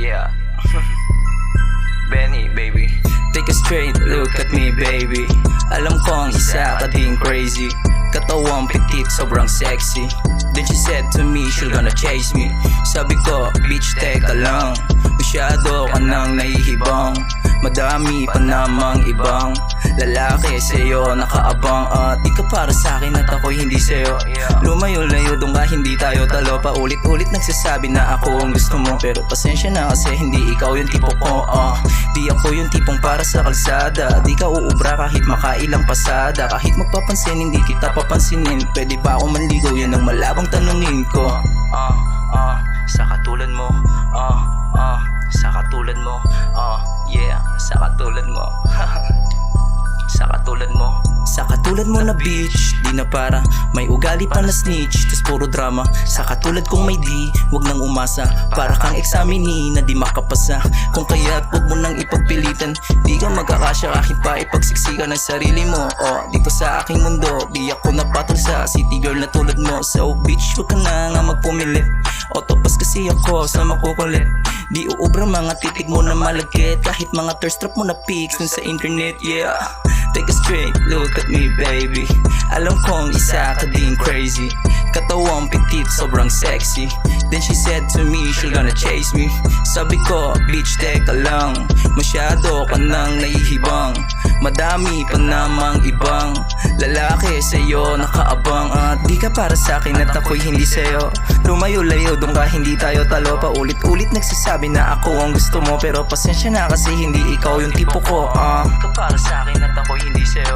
Yeah. Benny, baby. Take a straight look at me, baby. Alam kong isa ka ding crazy. Katawang petit, sobrang sexy. Then she said to me, she's gonna chase me. Sabi ko, bitch, teka lang. Masyado ka nang nahihibang. Madami pa namang ibang lalaki sa'yo nakaabang. At di ka para sa'kin at ako'y hindi sa'yo. Lumayo-layo doon ka, hindi tayo talo. Paulit-ulit nagsasabi na ako ang gusto mo. Pero pasensya na kasi hindi ikaw yung tipo ko. Di ako yung tipong para sa kalsada. Di ka uubra kahit makailang pasada. Kahit magpapansin hindi kita papansinin. Pwede ba ako manligaw, yan ang malabang tanungin ko. Sa katulad mo. Sa katulad mo. Yeah, sa katulad mo. Sa katulad mo. Sa katulad mo na bitch, di na para may ugali pa na snitch, tas puro drama. Sa katulad kong may di, wag nang umasa. Para kang examini na di makapasa. Kung kaya't wag mo nang ipagpilitan. Di ka magkakasya kahit pa ipagsiksikan ng sarili mo. Dito sa aking mundo, di ako napatol sa city girl na tulad mo. So bitch, wag ka na nga magpumilit. Autopas kasi ako sa makukulit. Di uubra mga titig mo na malagkit. Kahit mga thirst trap mo na pics dun sa internet, yeah. Take a straight look at me, baby. Alam kong isa ka ding crazy. Katawang petit, sobrang sexy. Then she said to me, she's gonna chase me. Sabi ko, bitch, teka lang. Masyado ka nang nahihibang. Madami pa namang ibang lalaki sa'yo nakaabang. At di ka para sa'kin at ako'y hindi sa'yo. Lumayo-layo doon ka, hindi tayo talo. Paulit-ulit nagsasabi na ako ang gusto mo. Pero pasensya na kasi hindi ikaw yung tipo ko. Di ka para sa'kin at ako'y hindi sa'yo.